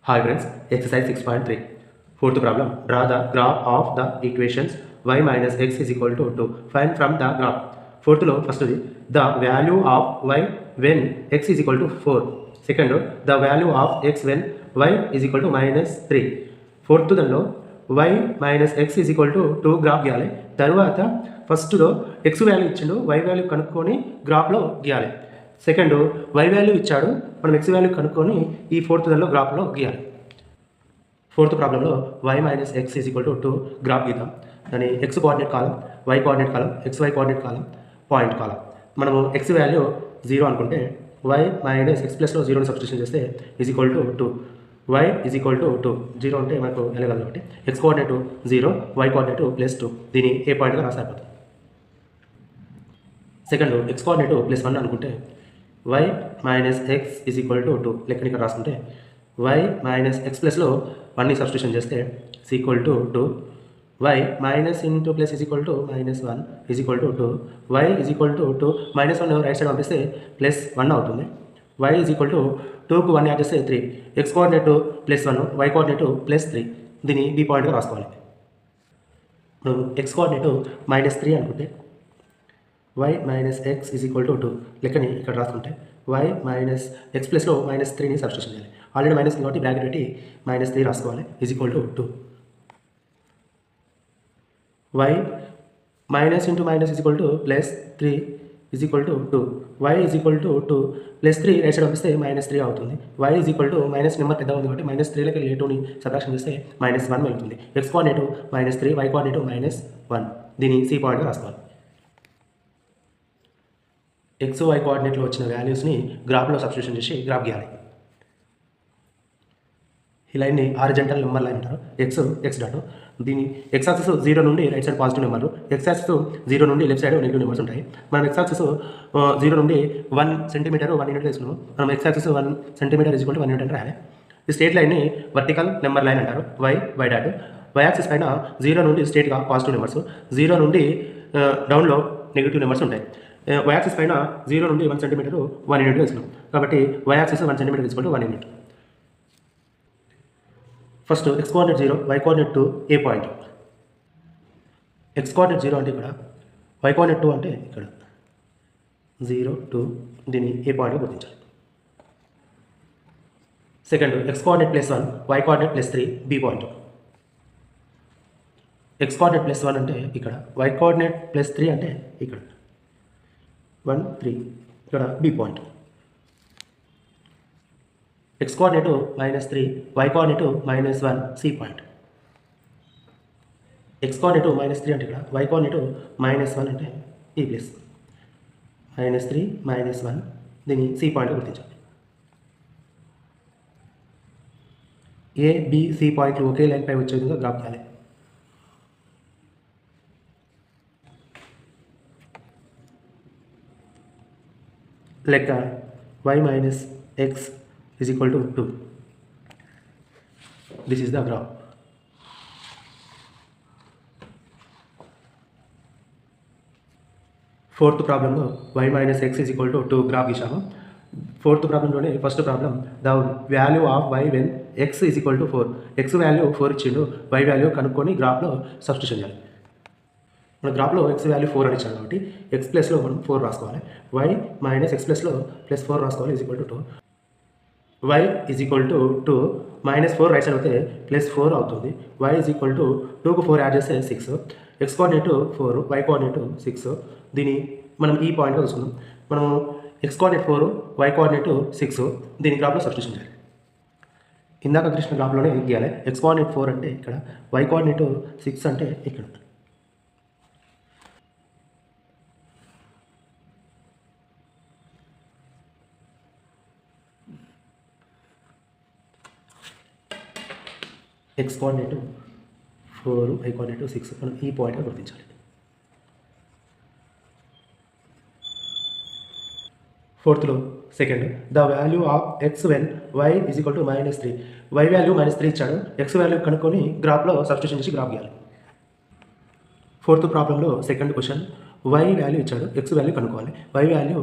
Hi friends, exercise 6.3. Fourth problem. Draw the graph of the equations y minus x is equal to 2. Find from the graph. Fourth lo first the value of y when x is equal to 4. Second the value of x when y is equal to minus 3. Fourth దానిలో y minus x is equal to 2 graph గీయాలి. తర్వాత ఫస్ట్లో x value ఇచ్చిండు, y value కనుక్కొని గ్రాఫ్లో గీయాలి. Second y value ఇచ్చాడు, మనం x వాల్యూ కనుక్కొని ఈ ఫోర్త్ దానిలో గ్రాఫ్లో గీయాలి. ఫోర్త్ ప్రాబ్లంలో y minus x is equal to 2 graph గీద్దాం. దాని x కోఆర్డినేట్ కాలం, y కోఆర్డినేట్ కాలం, xy కోఆర్డినేట్ కాలం, పాయింట్ కాలం. మనము x వాల్యూ 0 అనుకుంటే y మైనస్ x ప్లస్లో 0ని సబ్స్టిట్యూషన్ చేస్తే is equal to 2. y is equal to 2. 0 అంటే మనకు వెళ్ళగలదు కాబట్టి x coordinate 0, y coordinate plus 2. దీన్ని ఏ పాయింట్గా రాసారిపోతుంది. సెకండ్ x కోఆర్డినేట్ ప్లస్ 1 అనుకుంటే y minus x is equal to 2. లెక్కని ఇక్కడ రాసుకుంటే y మైనస్ x ప్లస్లో 1ని సబ్స్టిట్యూషన్ చేస్తే is equal to 2. y minus into plus is equal to minus 1 is equal to 2. y is equal to 2 minus 1 right side పంపిస్తే plus 1 అవుతుంది. y is equal to 2కు 1 add చేస్తే 3. x coordinate plus 1, y coordinate plus 3. దీన్ని B పాయింట్గా రాసుకోవాలి. మనం x coordinate minus 3 అనుకుంటే y minus x is equal to 2. లెక్కని ఇక్కడ రాసుకుంటే y మైనస్ x ప్లస్లో మైనస్ 3ని సబ్స్టిట్యూషన్ చేయాలి. ఆల్రెడీ మైనస్ కాబట్టి బ్రాకెట్ పెట్టి మైనస్ 3 రాసుకోవాలి. Is equal to 2. y minus into minus is equal to plus 3 is equal to 2. y is equal to 2 plus 3 right side పంపిస్తే minus 3 అవుతుంది. y is equal to minus number పెద్దగా ఉంది కాబట్టి minus 3 లకి a2ని subtraction చేస్తే minus 1 వెళ్తుంది. x coordinate minus 3, y coordinate minus 1. దీన్ని C పాయింట్గా రాసుకోవాలి. ఎక్స్ వై కోఆర్డినేట్లో వచ్చిన వాల్యూస్ని గ్రాఫ్లో సబ్స్టిట్యూషన్ చేసి గ్రాఫ్ గీయాలి. ఈ లైన్ని హారిజంటల్ నెంబర్ లైన్ అంటారు. X dot. దీని ఎక్స్ యాక్సిస్ 0 నుండి right side positive number, X axis 0 నుండి లెఫ్ట్ సైడ్ నెగిటివ్ నెంబర్స్ ఉంటాయి. మనం ఎక్స్ యాక్సిస్ 0 నుండి 1 సెంటీమీటర్ 1 యూనిట్ తీసుకున్నాము. మనం X axis 1 centimetre is equal to 1 unit అని రాయాలి. ఈ స్ట్రేట్ లైన్ని వర్టికల్ నెంబర్ లైన్ అంటారు. Y dot. వై యాక్సిస్ పైన 0 నుండి స్ట్రేట్గా పాజిటివ్ నెంబర్స్, 0 నుండి డౌన్లో నెగిటివ్ నెంబర్స్ ఉంటాయి. వై యాక్సిస్ పైన 0 నుండి 1 సెంటీమీటర్ 1 యూనిట్ తీసుకున్నాం కాబట్టి వై యాక్సిస్ 1 సెంటీమీటర్ తీసుకుంటే 1 unit. First x coordinate 0, y coordinate 2 ఏ పాయింట్. x కోఆర్డినేట్ 0 అంటే ఇక్కడ, y కోఆర్డినేట్ 2 అంటే ఇక్కడ 0, 2. దీన్ని ఏ పాయింట్గా గుర్తించాలి. Second x coordinate plus 1, y coordinate plus 3 B point. x coordinate plus 1 అంటే ఇక్కడ, y కోఆర్డినేట్ ప్లస్ 3 అంటే ఇక్కడ 1, 3 ఇక్కడ B point. x coordinate minus 3, y coordinate minus 1 C point. x coordinate minus 3 అంటే ఇక్కడ, y కోఆర్డినేట్ మైనస్ 1 అంటే ఈ place. Minus 3, minus 1 దీన్ని సి పాయింట్ గుర్తించాలి. ఏ బి సి పాయింట్లు ఒకే లైన్ పై వచ్చే విధంగా గ్రాఫ్ చేయాలి. లెక్క y minus x is equal to 2. This is the graph. Fourth ప్రాబ్లంలో y minus x is equal to 2 graph గీసాము. ఫోర్త్ ప్రాబ్లంలోనే first problem the value of y when x is equal to 4. x value 4 ఇచ్చిండు, y value కనుక్కొని గ్రాఫ్లో substitution చేయాలి. మన గ్రాఫ్లో x value 4 అని ఇచ్చాడు కాబట్టి x ప్లస్లో మనం 4 రాసుకోవాలి. y మైనస్ x ప్లస్లో ప్లస్ 4 రాసుకోవాలి. Is equal to 2. y is equal to 2 minus 4 right side అయితే ప్లస్ 4 అవుతుంది. y ఈజ్ ఈక్వల్ టు 2కు 4 యాడ్ చేస్తే 6. x coordinate 4, y coordinate 6. దీన్ని మనం ఈ పాయింట్గా చూసుకుందాం. మనము x కోఆర్డినేట్ 4, y కోఆర్డినేట్ 6 దీని గ్రాఫ్లో సబ్స్టిట్యూషన్ చేయాలి. ఇందాక కృష్ణ గ్రాఫ్లోనే గీయాలి. x కోఆర్డినేట్ 4 అంటే ఇక్కడ, y కోఆర్డినేట్ 6 అంటే ఇక్కడ. x కోఆర్డినేట్ 4, y కోఆర్డినేట్ 6 మనం ఈ పాయింట్గా గుర్తించాలి. ఫోర్త్లో second the value of x when y is equal to minus 3. y value minus 3 ఇచ్చాడు, x వాల్యూ కనుక్కొని గ్రాఫ్లో సబ్స్టిట్యూషన్ చేసి గ్రాఫ్ గీయాలి. ఫోర్త్ ప్రాబ్లంలో సెకండ్ క్వశ్చన్ y వాల్యూ ఇచ్చాడు, x వాల్యూ కనుక్కోవాలి. y value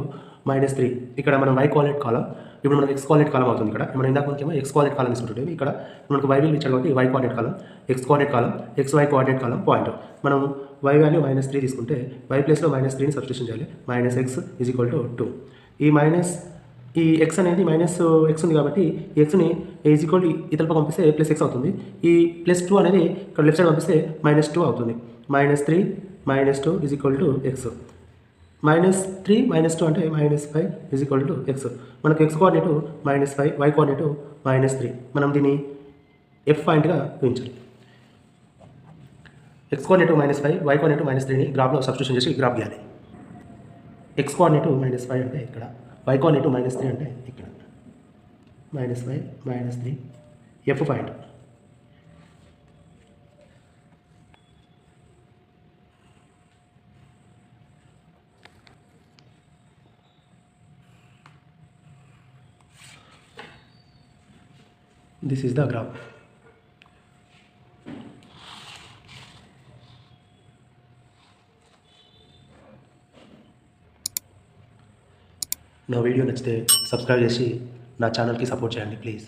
minus 3. ఇక్కడ మనం y కోఆర్డినేట్ కాలం, ఇప్పుడు మనకు ఎక్స్ కోఆర్డినేట్ కాలం అవుతుంది ఇక్కడ. మనం ఇందాక మనకేమో ఎక్స్ కోఆర్డినేట్ కాలం తీసుకుంటుంటే ఇక్కడ మనకు వై విలువ ఇచ్చాడు కాబట్టి వై కోఆర్డినేట్ కాలం, ఎక్స్ కోఆర్డినేట్ కాలం, ఎక్స్ వై కోఆర్డినేట్ కాలం పాయింట్. మనం వై వాల్యూ -3 తీసుకుంటే వై ప్లేస్లో -3ని సబ్స్టిట్యూషన్ చేయాలి. -x = 2. ఈ ఎక్స్ అనేది -x ఉంది కాబట్టి ఈ ఎక్స్ని ఇతరులకు పంపిస్తే +x అవుతుంది. ఈ +2 అనేది ఇక్కడ లెఫ్ట్ సైడ్ పంపిస్తే -2 అవుతుంది. -3 -2 = x. -3 -2 అంటే -5 = x. మనకు x కోఆర్డినేట్ -5, y కోఆర్డినేట్ -3. మనం దీన్ని f పాయింట్గా ఊహించాలి. x కోఆర్డినేట్ -5, y కోఆర్డినేట్ -3ని గ్రాఫ్లో సబ్స్టిట్యూషన్ చేసి గ్రాఫ్ గీయాలి. x కోఆర్డినేట్ -5 అంటే ఇక్కడ, y కోఆర్డినేట్ -3 అంటే ఇక్కడ. -5 -3 f point. This is the graph. నా వీడియో నచ్చితే సబ్స్క్రైబ్ చేసి నా ఛానల్కి సపోర్ట్ చేయండి ప్లీజ్.